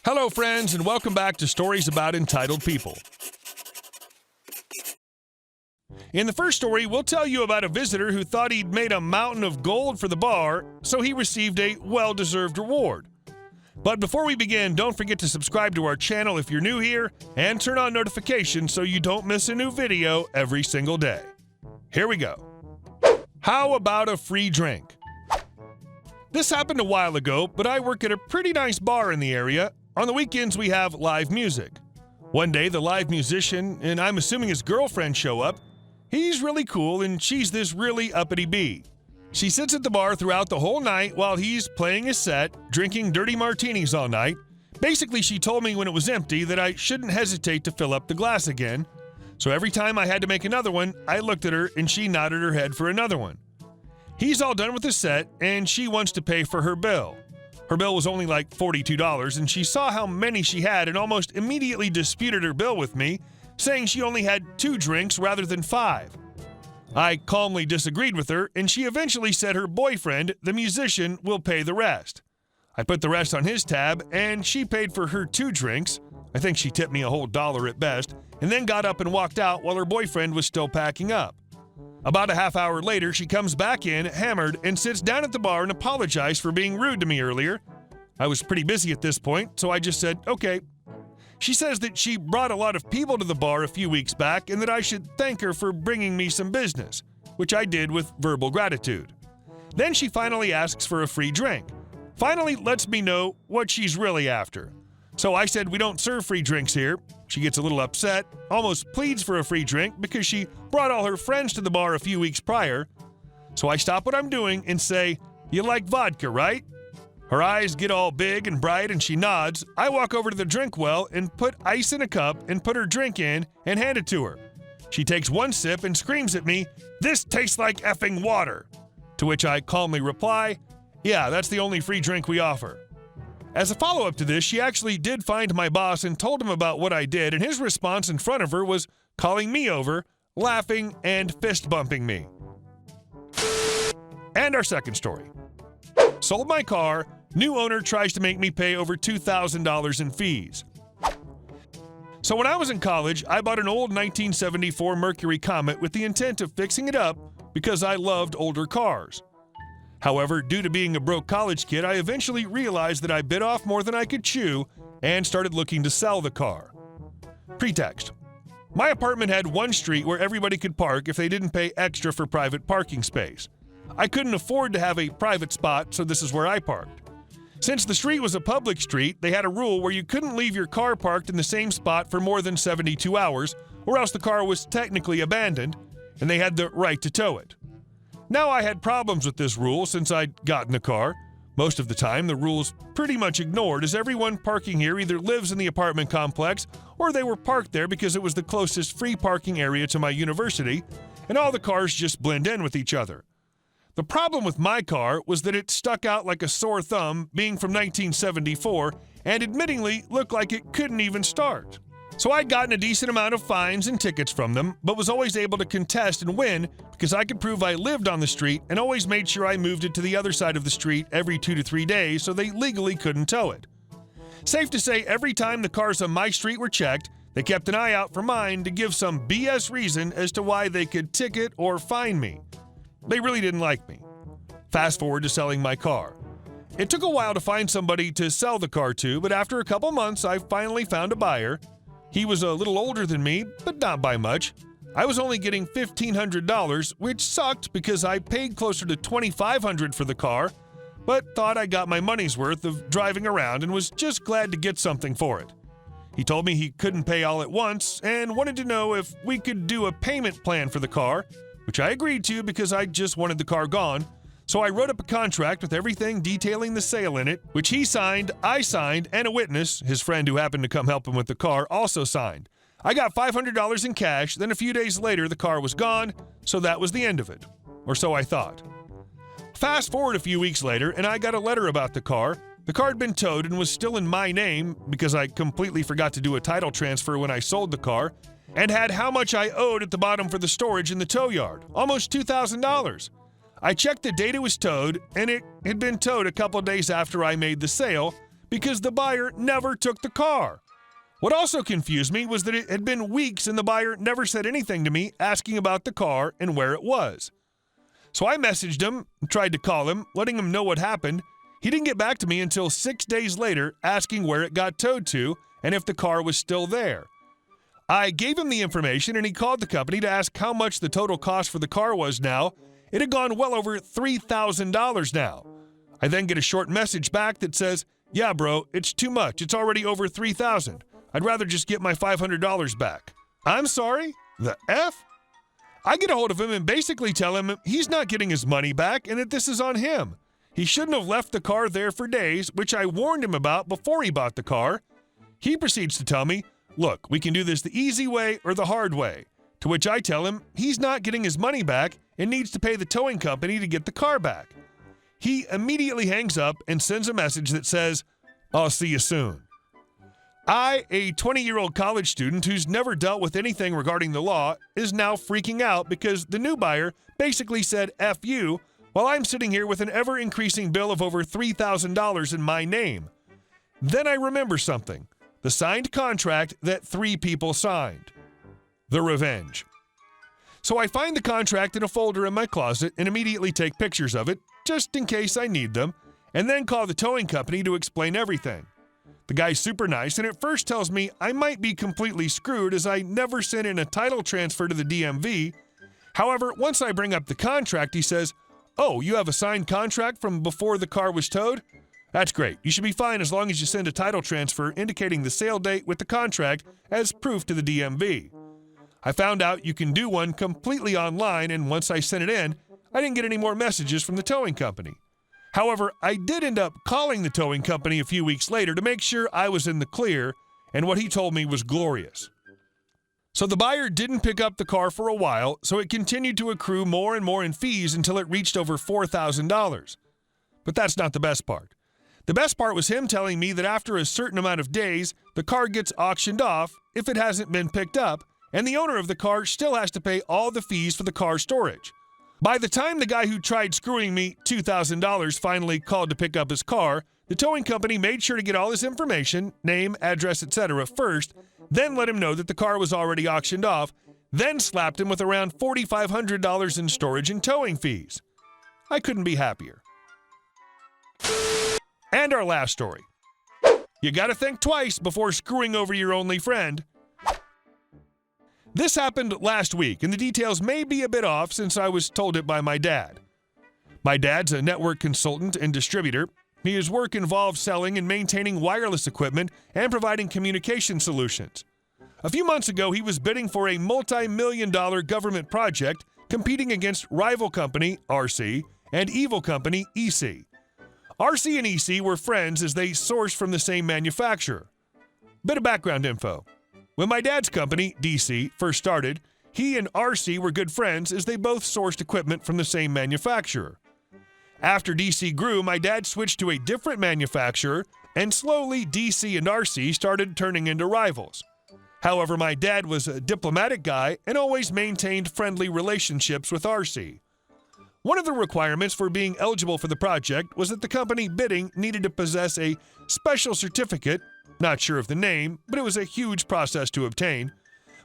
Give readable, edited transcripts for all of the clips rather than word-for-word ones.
Hello, friends, and welcome back to Stories About Entitled People. In the first story, we'll tell you about a visitor who thought he'd made a mountain of gold for the bar, so he received a well-deserved reward. But before we begin, don't forget to subscribe to our channel if you're new here, and turn on notifications so you don't miss a new video every single day. Here we go. How about a free drink? This happened a while ago, but I work at a pretty nice bar in the area. On the weekends, we have live music. One day, the live musician, and I'm assuming his girlfriend, show up. He's really cool, and she's this really uppity bee. She sits at the bar throughout the whole night while he's playing his set, drinking dirty martinis all night. Basically, she told me when it was empty that I shouldn't hesitate to fill up the glass again. So every time I had to make another one, I looked at her and she nodded her head for another one. He's all done with his set, and she wants to pay for her bill. Her bill was only like $42, and she saw how many she had and almost immediately disputed her bill with me, saying she only had 2 drinks rather than 5. I calmly disagreed with her, and she eventually said her boyfriend, the musician, will pay the rest. I put the rest on his tab, and she paid for her 2 drinks. I think she tipped me a whole $1 at best, and then got up and walked out while her boyfriend was still packing up. About a half hour later, she comes back in, hammered, and sits down at the bar and apologized for being rude to me earlier. I was pretty busy at this point, so I just said, okay. She says that she brought a lot of people to the bar a few weeks back and that I should thank her for bringing me some business, which I did with verbal gratitude. Then she finally asks for a free drink. Finally lets me know what she's really after. So I said we don't serve free drinks here. She gets a little upset, almost pleads for a free drink because she brought all her friends to the bar a few weeks prior. So I stop what I'm doing and say, "You like vodka, right?" Her eyes get all big and bright and she nods. I walk over to the drink well and put ice in a cup and put her drink in and hand it to her. She takes one sip and screams at me, "This tastes like effing water." To which I calmly reply, "Yeah, that's the only free drink we offer." As a follow-up to this, she actually did find my boss and told him about what I did, and his response in front of her was calling me over, laughing, and fist-bumping me. And our second story. Sold my car, new owner tries to make me pay over $2,000 in fees. So when I was in college, I bought an old 1974 Mercury Comet with the intent of fixing it up because I loved older cars. However, due to being a broke college kid, I eventually realized that I bit off more than I could chew and started looking to sell the car. Pretext. My apartment had one street where everybody could park if they didn't pay extra for private parking space. I couldn't afford to have a private spot, so this is where I parked. Since the street was a public street, they had a rule where you couldn't leave your car parked in the same spot for more than 72 hours, or else the car was technically abandoned, and they had the right to tow it. Now I had problems with this rule since I'd gotten the car. Most of the time, the rule's pretty much ignored as everyone parking here either lives in the apartment complex or they were parked there because it was the closest free parking area to my university, and all the cars just blend in with each other. The problem with my car was that it stuck out like a sore thumb, being from 1974, and admittingly looked like it couldn't even start. So I'd gotten a decent amount of fines and tickets from them, but was always able to contest and win because I could prove I lived on the street and always made sure I moved it to the other side of the street every 2 to 3 days so they legally couldn't tow it. Safe to say, every time the cars on my street were checked, they kept an eye out for mine to give some BS reason as to why they could ticket or fine me. They really didn't like me. Fast forward to selling my car. It took a while to find somebody to sell the car to, but after a couple months, I finally found a buyer. He was a little older than me, but not by much. I was only getting $1,500, which sucked because I paid closer to $2,500 for the car, but thought I got my money's worth of driving around and was just glad to get something for it. He told me he couldn't pay all at once and wanted to know if we could do a payment plan for the car, which I agreed to because I just wanted the car gone. So I wrote up a contract with everything detailing the sale in it, which he signed, I signed, and a witness, his friend who happened to come help him with the car, also signed. I got $500 in cash, then a few days later the car was gone, so that was the end of it. Or so I thought. Fast forward a few weeks later, and I got a letter about the car. The car had been towed and was still in my name because I completely forgot to do a title transfer when I sold the car, and had how much I owed at the bottom for the storage in the tow yard, almost $2,000. I checked the date it was towed, and it had been towed a couple days after I made the sale because the buyer never took the car. What also confused me was that it had been weeks and the buyer never said anything to me asking about the car and where it was. So I messaged him, tried to call him, letting him know what happened. He didn't get back to me until 6 days later, asking where it got towed to and if the car was still there. I gave him the information and he called the company to ask how much the total cost for the car was now. It had gone well over $3,000 now. I then get a short message back that says, "Yeah, bro, it's too much. It's already over $3,000. I'd rather just get my $500 back." I'm sorry? The F? I get a hold of him and basically tell him he's not getting his money back and that this is on him. He shouldn't have left the car there for days, which I warned him about before he bought the car. He proceeds to tell me, "Look, we can do this the easy way or the hard way." To which I tell him he's not getting his money back and needs to pay the towing company to get the car back. He immediately hangs up and sends a message that says, "I'll see you soon." I, a 20-year-old college student who's never dealt with anything regarding the law, is now freaking out because the new buyer basically said F you while I'm sitting here with an ever-increasing bill of over $3,000 in my name. Then I remember something. The signed contract that 3 people signed. The revenge. So I find the contract in a folder in my closet and immediately take pictures of it, just in case I need them, and then call the towing company to explain everything. The guy's super nice and at first tells me I might be completely screwed as I never sent in a title transfer to the DMV. However, once I bring up the contract, he says, "Oh, you have a signed contract from before the car was towed? That's great. You should be fine as long as you send a title transfer indicating the sale date with the contract as proof to the DMV." I found out you can do one completely online, and once I sent it in, I didn't get any more messages from the towing company. However, I did end up calling the towing company a few weeks later to make sure I was in the clear, and what he told me was glorious. So the buyer didn't pick up the car for a while, so it continued to accrue more and more in fees until it reached over $4,000. But that's not the best part. The best part was him telling me that after a certain amount of days, the car gets auctioned off if it hasn't been picked up, and the owner of the car still has to pay all the fees for the car storage. By the time the guy who tried screwing me $2,000 finally called to pick up his car, the towing company made sure to get all his information, name, address, etc. first, then let him know that the car was already auctioned off, then slapped him with around $4,500 in storage and towing fees. I couldn't be happier. And our last story. You gotta think twice before screwing over your only friend. This happened last week, and the details may be a bit off since I was told it by my dad. My dad's a network consultant and distributor. His work involves selling and maintaining wireless equipment and providing communication solutions. A few months ago, he was bidding for a multi-million-dollar government project competing against rival company, RC, and evil company, EC. RC and EC were friends as they sourced from the same manufacturer. Bit of background info. When my dad's company, DC, first started, he and RC were good friends as they both sourced equipment from the same manufacturer. After DC grew, my dad switched to a different manufacturer, and slowly DC and RC started turning into rivals. However, my dad was a diplomatic guy and always maintained friendly relationships with RC. One of the requirements for being eligible for the project was that the company bidding needed to possess a special certificate. Not sure of the name, but it was a huge process to obtain.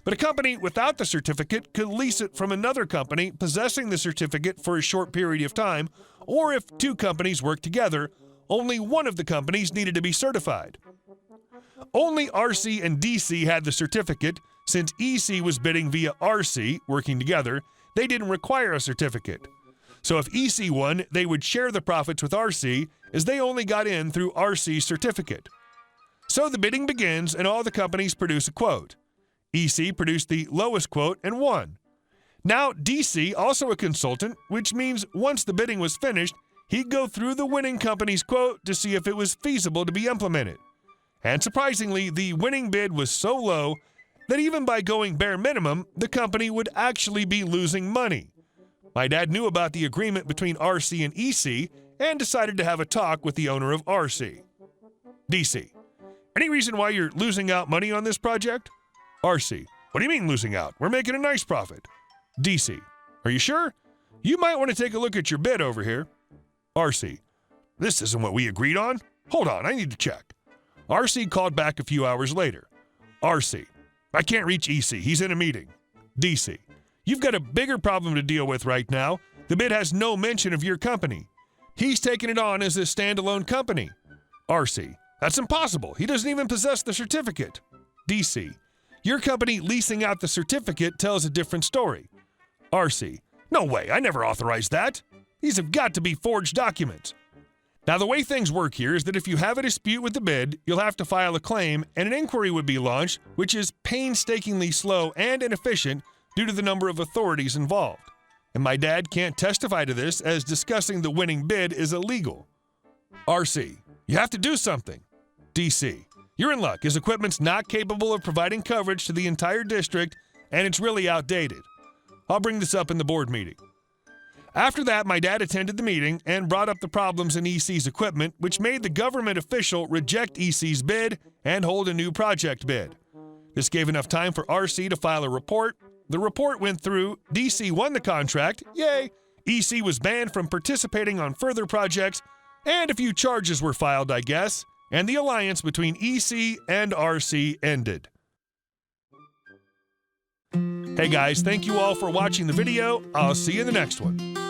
But a company without the certificate could lease it from another company possessing the certificate for a short period of time, or if 2 companies worked together, only one of the companies needed to be certified. Only RC and DC had the certificate. Since EC was bidding via RC, working together, they didn't require a certificate. So if EC won, they would share the profits with RC, as they only got in through RC's certificate. So the bidding begins and all the companies produce a quote. EC produced the lowest quote and won. Now DC, also a consultant, which means once the bidding was finished, he'd go through the winning company's quote to see if it was feasible to be implemented. And surprisingly, the winning bid was so low that even by going bare minimum, the company would actually be losing money. My dad knew about the agreement between RC and EC and decided to have a talk with the owner of RC. DC. Any reason why you're losing out money on this project? RC. What do you mean losing out? We're making a nice profit. DC. Are you sure? You might want to take a look at your bid over here. RC. This isn't what we agreed on. Hold on, I need to check. RC called back a few hours later. RC, I can't reach EC. He's in a meeting. DC, you've got a bigger problem to deal with right now. The bid has no mention of your company. He's taken it on as a standalone company. RC, that's impossible. He doesn't even possess the certificate. DC, your company leasing out the certificate tells a different story. RC, no way. I never authorized that. These have got to be forged documents. Now, the way things work here is that if you have a dispute with the bid, you'll have to file a claim, and an inquiry would be launched, which is painstakingly slow and inefficient due to the number of authorities involved. And my dad can't testify to this, as discussing the winning bid is illegal. RC, you have to do something. DC, you're in luck. His equipment's not capable of providing coverage to the entire district, and it's really outdated. I'll bring this up in the board meeting. After that, my dad attended the meeting and brought up the problems in EC's equipment, which made the government official reject EC's bid and hold a new project bid. This gave enough time for RC to file a report. The report went through, DC won the contract, yay! EC was banned from participating on further projects, and a few charges were filed, I guess, and the alliance between EC and RC ended. Hey guys, thank you all for watching the video. I'll see you in the next one.